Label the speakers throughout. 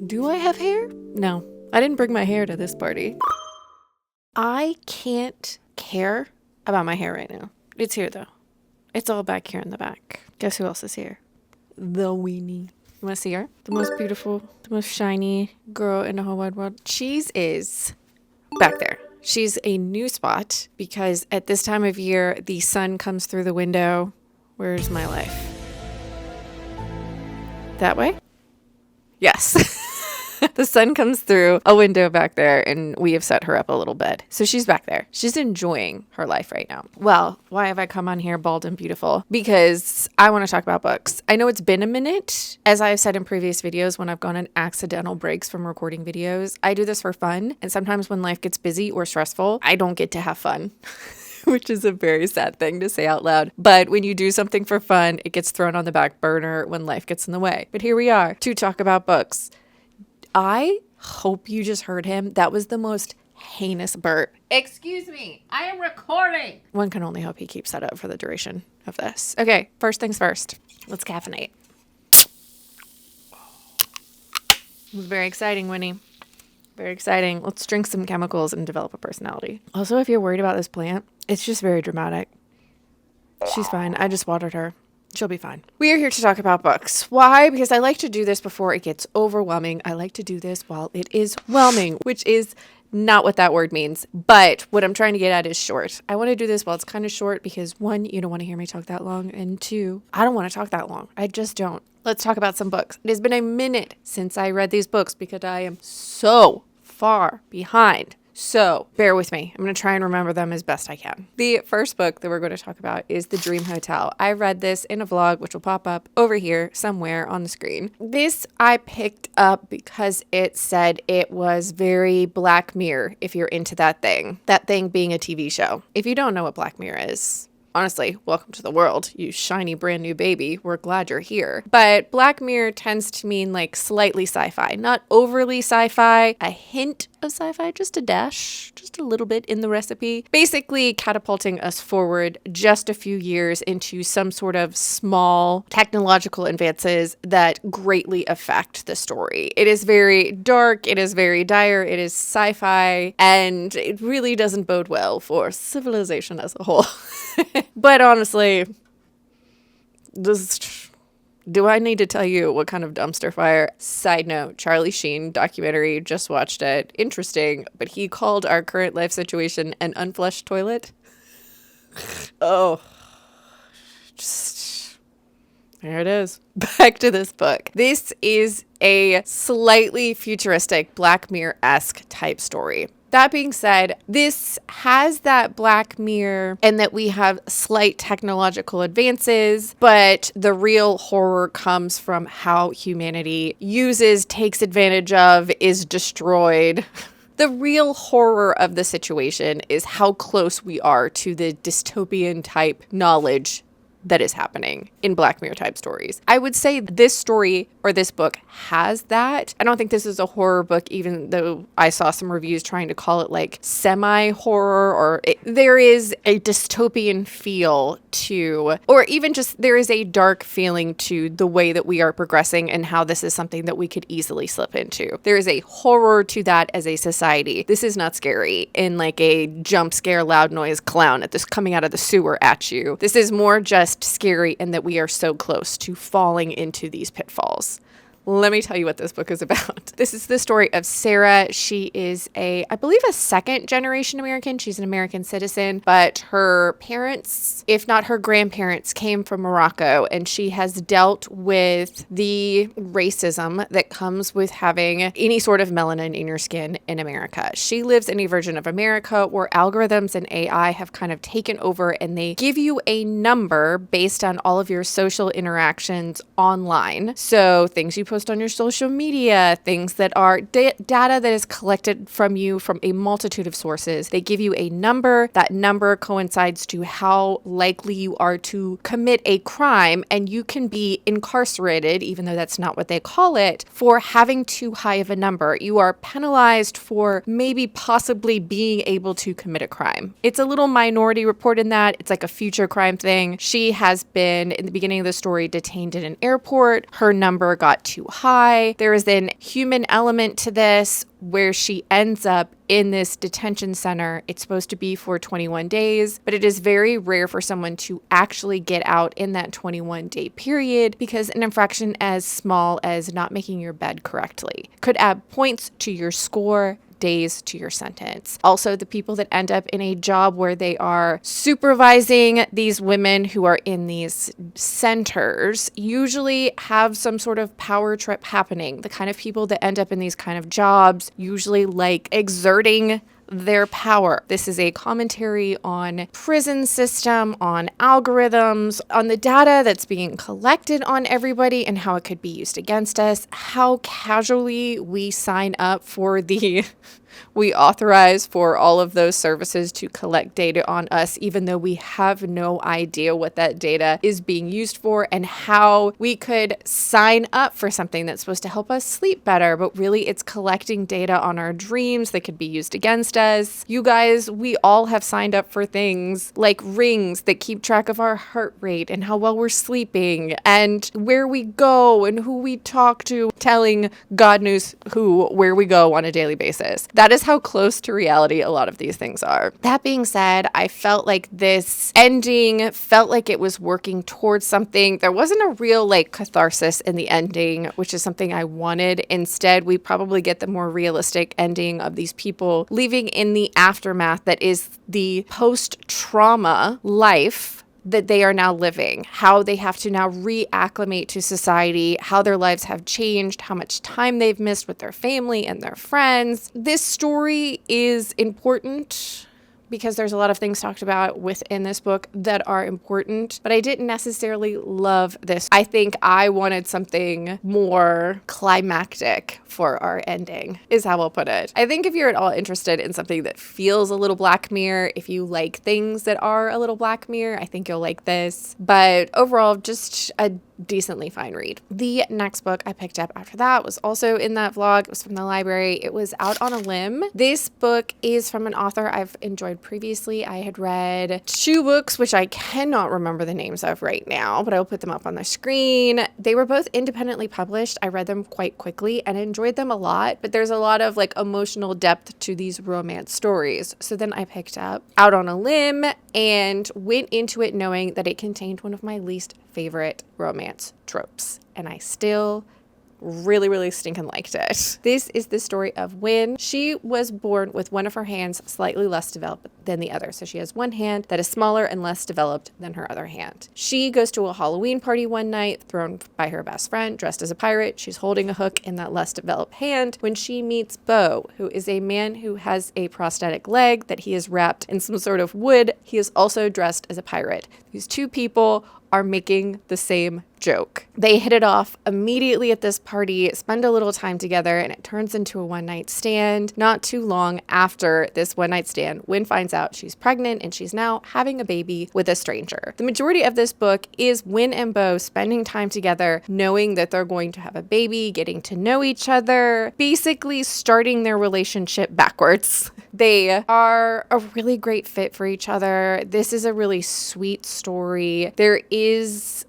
Speaker 1: Do I have hair? No, I didn't bring my hair to this party. I can't care about my hair right now. It's here though. It's all back here in the back. Guess who else is here? The weenie. You want to see her? The most beautiful, the most shiny girl in the whole wide world. Cheese is back there. She's a new spot because at this time of year, the sun comes through the window. Where's my life? That way? Yes. The sun comes through a window back there and we have set her up a little bed. So she's back there. She's enjoying her life right now. Well, why have I come on here bald and beautiful? Because I want to talk about books. I know it's been a minute. As I've said in previous videos, when I've gone on accidental breaks from recording videos, I do this for fun. And sometimes when life gets busy or stressful, I don't get to have fun. Which is a very sad thing to say out loud. But when you do something for fun, it gets thrown on the back burner when life gets in the way. But here we are to talk about books. I hope you just heard him. That was the most heinous burp. Excuse me, I am recording. One can only hope he keeps that up for the duration of this. Okay, first things first. Let's caffeinate. It was very exciting, Winnie. Very exciting. Let's drink some chemicals and develop a personality. Also, if you're worried about this plant, it's just very dramatic. She's fine. I just watered her. She'll be fine. We are here to talk about books. Why? Because I like to do this before it gets overwhelming. I like to do this while it is whelming, which is not what that word means. But what I'm trying to get at is short. I want to do this while it's kind of short because one, you don't want to hear me talk that long. And two, I don't want to talk that long. I just don't. Let's talk about some books. It has been a minute since I read these books because I am so far behind. So bear with me. I'm going to try and remember them as best I can. The first book that we're going to talk about is The Dream Hotel. I read this in a vlog, which will pop up over here somewhere on the screen. This I picked up because it said it was very Black Mirror, if you're into that thing being a TV show. If you don't know what Black Mirror is, honestly, welcome to the world, you shiny brand new baby. We're glad you're here. But Black Mirror tends to mean like slightly sci-fi, not overly sci-fi, a hint of sci-fi, just a dash, just a little bit in the recipe. Basically catapulting us forward just a few years into some sort of small technological advances that greatly affect the story. It is very dark, it is very dire, it is sci-fi, and it really doesn't bode well for civilization as a whole. But honestly, do I need to tell you what kind of dumpster fire? Side note, Charlie Sheen documentary, just watched it. Interesting, but he called our current life situation an unflushed toilet. Oh, just there it is. Back to this book. This is a slightly futuristic Black Mirror-esque type story. That being said, this has that Black Mirror and that we have slight technological advances, but the real horror comes from how humanity takes advantage of, is destroyed. The real horror of the situation is how close we are to the dystopian type knowledge that is happening in Black Mirror type stories. I would say this story or this book has that. I don't think this is a horror book, even though I saw some reviews trying to call it like semi-horror, or there is a dystopian feel to, or even just there is a dark feeling to the way that we are progressing and how this is something that we could easily slip into. There is a horror to that as a society. This is not scary in like a jump scare loud noise clown at this coming out of the sewer at you. This is more just scary in that we are so close to falling into these pitfalls. Let me tell you what this book is about. This is the story of Sarah. She is I believe a second generation American. She's an American citizen, but her parents, if not her grandparents, came from Morocco, and she has dealt with the racism that comes with having any sort of melanin in your skin in America. She lives in a version of America where algorithms and AI have kind of taken over, and they give you a number based on all of your social interactions online. So things you post on your social media, things that are data that is collected from you from a multitude of sources. They give you a number. That number coincides to how likely you are to commit a crime, and you can be incarcerated, even though that's not what they call it, for having too high of a number. You are penalized for maybe possibly being able to commit a crime. It's a little Minority Report in that. It's like a future crime thing. She has been, in the beginning of the story, detained in an airport. Her number got too too high. There is an human element to this where she ends up in this detention center. It's supposed to be for 21 days, but it is very rare for someone to actually get out in that 21-day period because an infraction as small as not making your bed correctly could add points to your score, days to your sentence. Also, the people that end up in a job where they are supervising these women who are in these centers usually have some sort of power trip happening. The kind of people that end up in these kind of jobs usually like exerting their power. This is a commentary on prison system, on algorithms, on the data that's being collected on everybody and how it could be used against us, how casually we sign up for we authorize for all of those services to collect data on us, even though we have no idea what that data is being used for, and how we could sign up for something that's supposed to help us sleep better, but really it's collecting data on our dreams that could be used against us. You guys, we all have signed up for things like rings that keep track of our heart rate and how well we're sleeping and where we go and who we talk to, telling God knows who where we go on a daily basis. That is how close to reality a lot of these things are. That being said, I felt like this ending felt like it was working towards something. There wasn't a real catharsis in the ending, which is something I wanted. Instead, we probably get the more realistic ending of these people leaving in the aftermath that is the post-trauma life that they are now living, how they have to now reacclimate to society, how their lives have changed, how much time they've missed with their family and their friends. This story is important because there's a lot of things talked about within this book that are important, but I didn't necessarily love this. I think I wanted something more climactic for our ending, is how I'll put it. I think if you're at all interested in something that feels a little Black Mirror, if you like things that are a little Black Mirror, I think you'll like this. But overall, just a decently fine read. The next book I picked up after that was also in that vlog. It was from the library. It was Out on a Limb. This book is from an author I've enjoyed previously. I had read 2 books, which I cannot remember the names of right now, but I'll put them up on the screen. They were both independently published. I read them quite quickly and enjoyed them a lot, but there's a lot of emotional depth to these romance stories. So then I picked up Out on a Limb and went into it knowing that it contained one of my least favorite romance tropes, and I still really stinking liked it. This is the story of Win. She was born with one of her hands slightly less developed than the other. So she has one hand that is smaller and less developed than her other hand. She goes to a Halloween party one night, thrown by her best friend, dressed as a pirate. She's holding a hook in that less developed hand when she meets Bo, who is a man who has a prosthetic leg that he is wrapped in some sort of wood. He is also dressed as a pirate. These 2 people are making the same joke. They hit it off immediately at this party, spend a little time together, and it turns into a one-night stand. Not too long after this one-night stand, Win finds out she's pregnant and she's now having a baby with a stranger. The majority of this book is Win and Bo spending time together, knowing that they're going to have a baby, getting to know each other, basically starting their relationship backwards. They are a really great fit for each other. This is a really sweet story. There is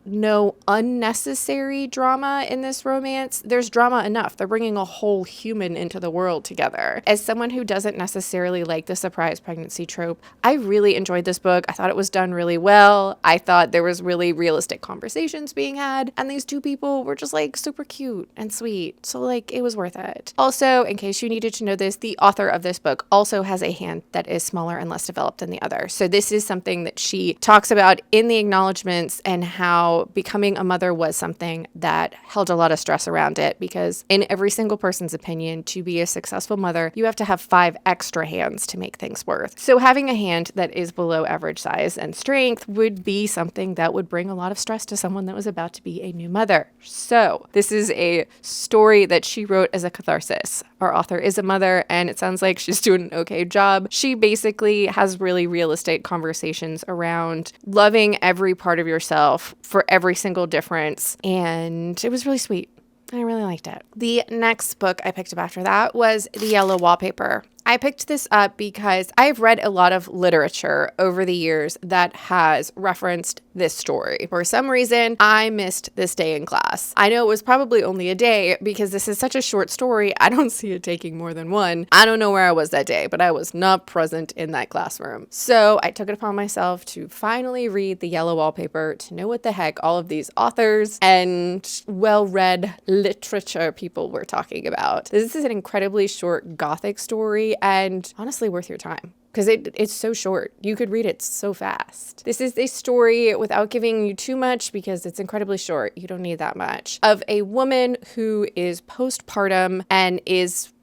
Speaker 1: no unnecessary drama in this romance. There's drama enough. They're bringing a whole human into the world together. As someone who doesn't necessarily like the surprise pregnancy trope, I really enjoyed this book. I thought it was done really well. I thought there was really realistic conversations being had, and these 2 people were just super cute and sweet. So it was worth it. Also, in case you needed to know this, the author of this book also has a hand that is smaller and less developed than the other. So this is something that she talks about in the acknowledgments, and how becoming a mother was something that held a lot of stress around it, because in every single person's opinion, to be a successful mother, you have to have 5 extra hands to make things work. So having a hand that is below average size and strength would be something that would bring a lot of stress to someone that was about to be a new mother. So this is a story that she wrote as a catharsis. Our author is a mother, and it sounds like she's doing an okay job. She basically has really realistic conversations around loving every part of yourself for every single difference, and it was really sweet. I really liked it. The next book I picked up after that was The Yellow Wallpaper. I picked this up because I've read a lot of literature over the years that has referenced this story. For some reason, I missed this day in class. I know it was probably only a day because this is such a short story. I don't see it taking more than one. I don't know where I was that day, but I was not present in that classroom. So I took it upon myself to finally read the yellow wallpaper to know what the heck all of these authors and well-read literature people were talking about. This is an incredibly short gothic story and honestly worth your time, because it's so short. You could read it so fast. This is a story, without giving you too much because it's incredibly short, you don't need that much, of a woman who is postpartum and is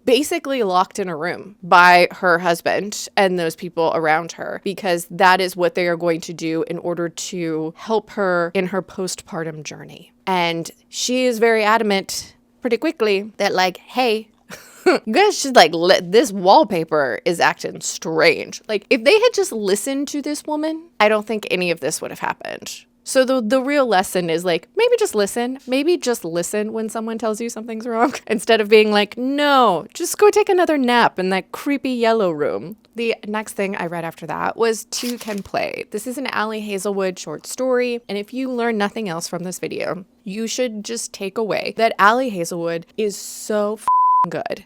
Speaker 1: basically locked in a room by her husband and those people around her, because that is what they are going to do in order to help her in her postpartum journey. And she is very adamant pretty quickly that, like, hey, you guys should this wallpaper is acting strange. Like, if they had just listened to this woman, I don't think any of this would have happened. So the real lesson is, like, maybe just listen. Maybe just listen when someone tells you something's wrong instead of being like, no, just go take another nap in that creepy yellow room. The next thing I read after that was Two Can Play. This is an Ali Hazelwood short story, and if you learn nothing else from this video, you should just take away that Ali Hazelwood is so good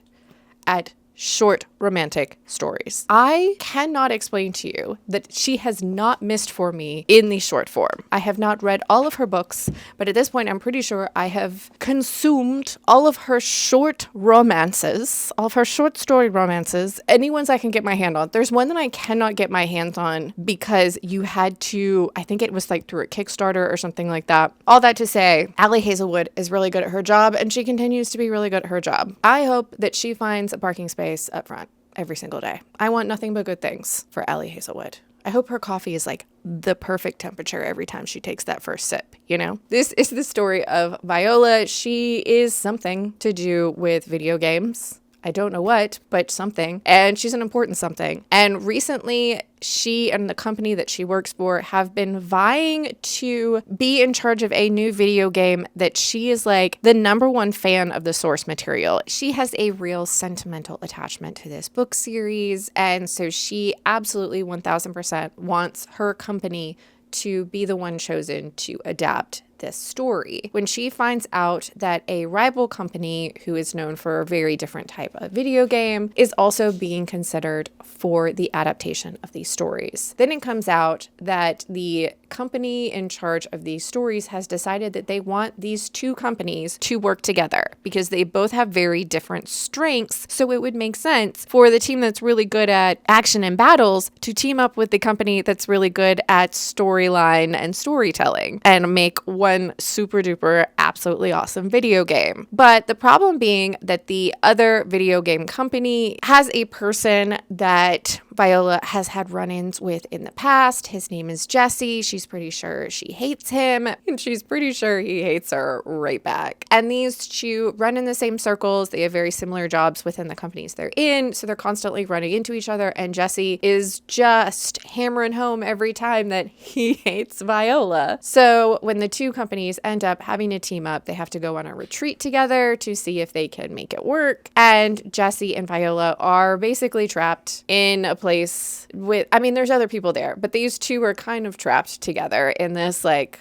Speaker 1: at short romantic stories. I cannot explain to you that she has not missed for me in the short form. I have not read all of her books, but at this point I'm pretty sure I have consumed all of her short romances, all of her short story romances, any ones I can get my hand on. There's one that I cannot get my hands on because you had to, I think it was like through a Kickstarter or something like that. All that to say, Ali Hazelwood is really good at her job, and she continues to be really good at her job. I hope that she finds a parking space up front every single day. I want nothing but good things for Ali Hazelwood. I hope her coffee is like the perfect temperature every time she takes that first sip, you know? This is the story of Viola. She is something to do with video games. I don't know what, but something. And she's an important something. And recently, she and the company that she works for have been vying to be in charge of a new video game that she is like the #1 fan of the source material. She has a real sentimental attachment to this book series. And so she absolutely 1000% wants her company to be the one chosen to adapt this story. When she finds out that a rival company who is known for a very different type of video game is also being considered for the adaptation of these stories. Then it comes out that the company in charge of these stories has decided that they want these two companies to work together because they both have very different strengths. So it would make sense for the team that's really good at action and battles to team up with the company that's really good at storyline and storytelling and make one super duper absolutely awesome video game. But the problem being that the other video game company has a person that Viola has had run-ins with in the past. His name is Jesse. She's pretty sure she hates him, and she's pretty sure he hates her right back. And these two run in the same circles. They have very similar jobs within the companies they're in, so they're constantly running into each other, and Jesse is just hammering home every time that he hates Viola. So when the two companies end up having to team up, they have to go on a retreat together to see if they can make it work. And Jesse and Viola are basically trapped in a place with, I mean, there's other people there, but these two are kind of trapped together in this like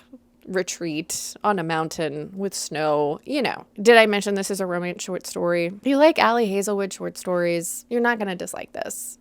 Speaker 1: retreat on a mountain with snow, you know. Did I mention this is a romance short story? If you like Ali Hazelwood short stories, you're not going to dislike this.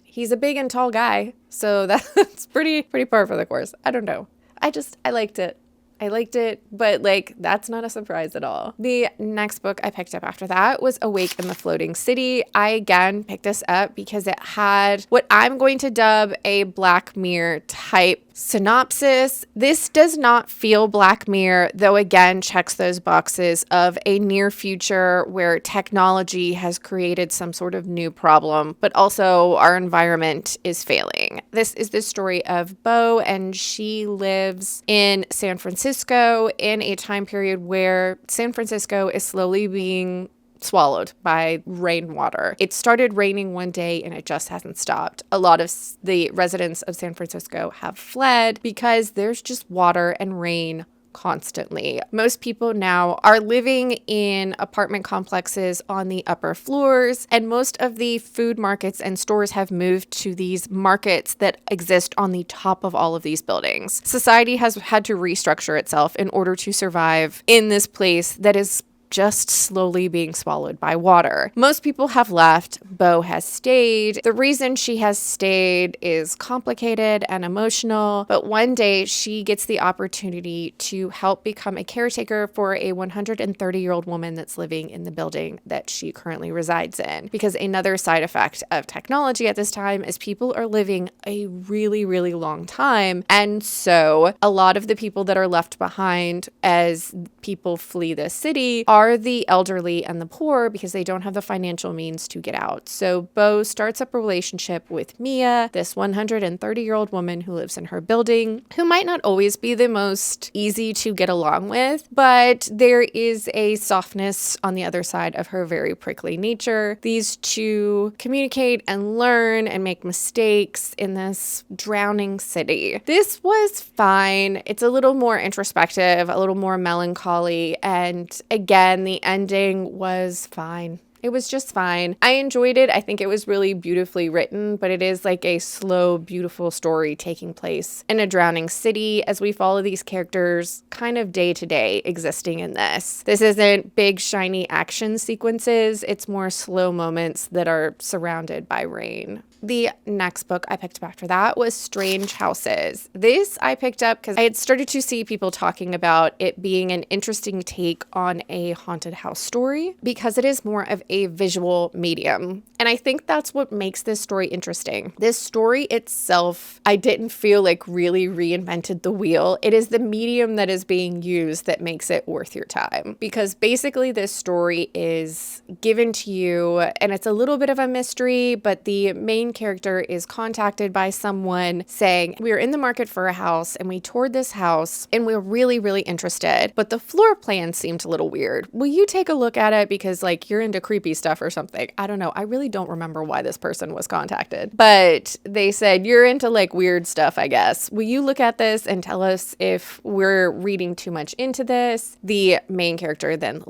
Speaker 1: He's a big and tall guy, so that's pretty par for the course. I don't know. I liked it. I liked it, but like, that's not a surprise at all. The next book I picked up after that was Awake in the Floating City. I again picked this up because it had what I'm going to dub a Black Mirror type synopsis. This does not feel Black Mirror, though again checks those boxes of a near future where technology has created some sort of new problem, but also our environment is failing. This is the story of Bo, and she lives in San Francisco in a time period where San Francisco is slowly being swallowed by rainwater. It started raining one day and it just hasn't stopped. A lot of the residents of San Francisco have fled because there's just water and rain constantly. Most people now are living in apartment complexes on the upper floors, and most of the food markets and stores have moved to these markets that exist on the top of all of these buildings. Society has had to restructure itself in order to survive in this place that is just slowly being swallowed by water. Most people have left. Bo has stayed. The reason she has stayed is complicated and emotional, but one day she gets the opportunity to help become a caretaker for a 130-year-old woman that's living in the building that she currently resides in. Because another side effect of technology at this time is people are living a really, really long time. And so a lot of the people that are left behind as people flee the city are the elderly and the poor because they don't have the financial means to get out. So Bo starts up a relationship with Mia, this 130-year-old woman who lives in her building, who might not always be the most easy to get along with, but there is a softness on the other side of her very prickly nature. These two communicate and learn and make mistakes in this drowning city. This was fine. It's a little more introspective, a little more melancholy, and again, the ending was fine. It was just fine. I enjoyed it. I think it was really beautifully written, but it is like a slow, beautiful story taking place in a drowning city as we follow these characters kind of day to day existing in this. This isn't big, shiny action sequences. It's more slow moments that are surrounded by rain. The next book I picked up after that was Strange Houses. This I picked up because I had started to see people talking about it being an interesting take on a haunted house story because it is more of a visual medium. And I think that's what makes this story interesting. This story itself, I didn't feel like really reinvented the wheel. It is the medium that is being used that makes it worth your time. Because basically this story is given to you and it's a little bit of a mystery, but the main character is contacted by someone saying, we're in the market for a house and we toured this house and we're really, really interested, but the floor plan seemed a little weird. Will you take a look at it because like you're into creepy stuff or something? I don't know. I really don't remember why this person was contacted, but they said, you're into like weird stuff, I guess. Will you look at this and tell us if we're reading too much into this? The main character then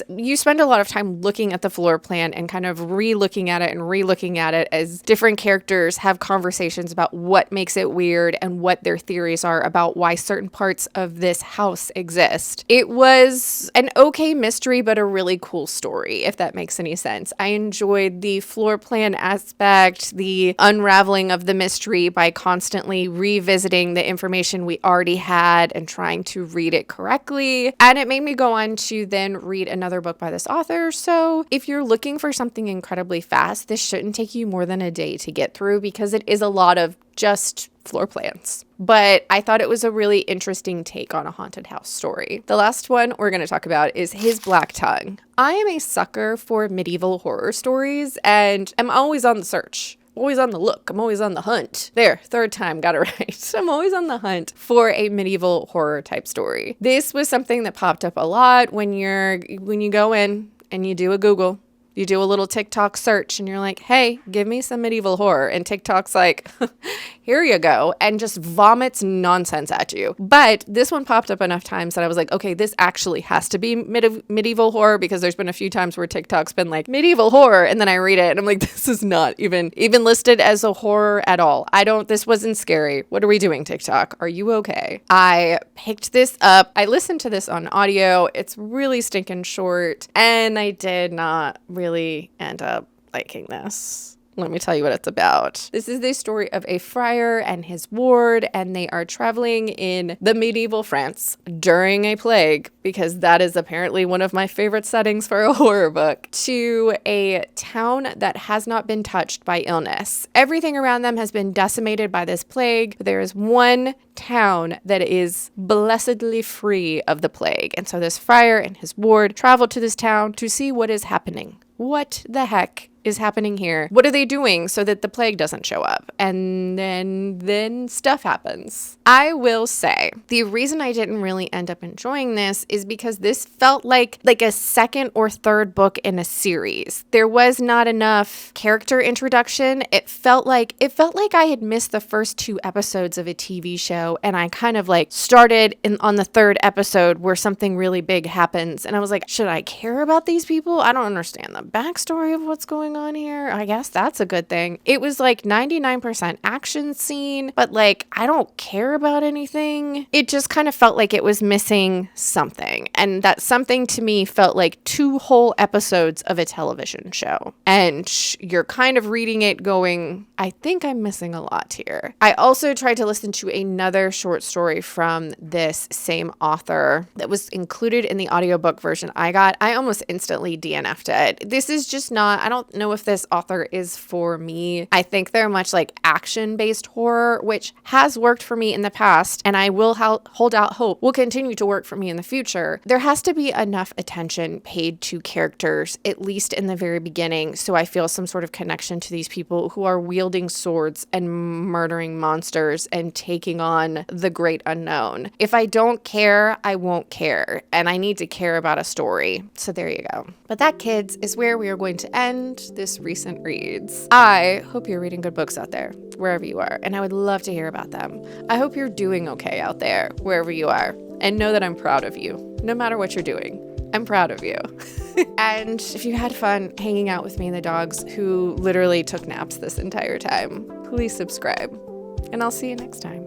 Speaker 1: you spend a lot of time looking at the floor plan and kind of re-looking at it and re-looking at it as different characters have conversations about what makes it weird and what their theories are about why certain parts of this house exist. It was an okay mystery, but a really cool story, if that makes any sense. I enjoyed the floor plan aspect, the unraveling of the mystery by constantly revisiting the information we already had and trying to read it correctly. And it made me go on to then read another book by this author. So if you're looking for something incredibly fast, this shouldn't take you more than a day to get through because it is a lot of just floor plans. But I thought it was a really interesting take on a haunted house story. The last one we're going to talk about is His Black Tongue. I am a sucker for medieval horror stories and I'm always on the search. Always on the look. I'm always on the hunt. There, third time, got it right. I'm always on the hunt for a medieval horror type story. This was something that popped up a lot when you go in and you do a Google. You do a little TikTok search and you're like, hey, give me some medieval horror. And TikTok's like, here you go. And just vomits nonsense at you. But this one popped up enough times that I was like, okay, this actually has to be medieval horror because there's been a few times where TikTok's been like medieval horror. And then I read it and I'm like, this is not even listed as a horror at all. This wasn't scary. What are we doing, TikTok? Are you okay? I picked this up. I listened to this on audio. It's really stinking short. And I did not really end up liking this. Let me tell you what it's about. This is the story of a friar and his ward, and they are traveling in the medieval France during a plague, because that is apparently one of my favorite settings for a horror book, to a town that has not been touched by illness. Everything around them has been decimated by this plague, but there is one town that is blessedly free of the plague. And so this friar and his ward travel to this town to see what is happening. What the heck is happening here? What are they doing so that the plague doesn't show up? And then stuff happens. I will say the reason I didn't really end up enjoying this is because this felt like a second or third book in a series. There was not enough character introduction. It felt like I had missed the first 2 episodes of a TV show, and I kind of like started on the 3rd episode where something really big happens, and I was like, should I care about these people? I don't understand the backstory of what's going on here. I guess that's a good thing. It was like 99% action scene, but like I don't care about anything. It just kind of felt like it was missing something, and that something to me felt like 2 whole episodes of a television show, and you're kind of reading it going, I think I'm missing a lot here. I also tried to listen to another short story from this same author that was included in the audiobook version I got. I almost instantly DNF'd it. This is just not, I don't know if this author is for me. I think they're much like action-based horror, which has worked for me in the past, and I will hold out hope will continue to work for me in the future. There has to be enough attention paid to characters, at least in the very beginning, so I feel some sort of connection to these people who are wielding swords and murdering monsters and taking on the great unknown. If I don't care, I won't care, and I need to care about a story. So there you go. But that, kids, is where we are going to end this recent reads. I hope you're reading good books out there, wherever you are, and I would love to hear about them. I hope you're doing okay out there, wherever you are, and know that I'm proud of you, no matter what you're doing. I'm proud of you. And if you had fun hanging out with me and the dogs who literally took naps this entire time, please subscribe. And I'll see you next time.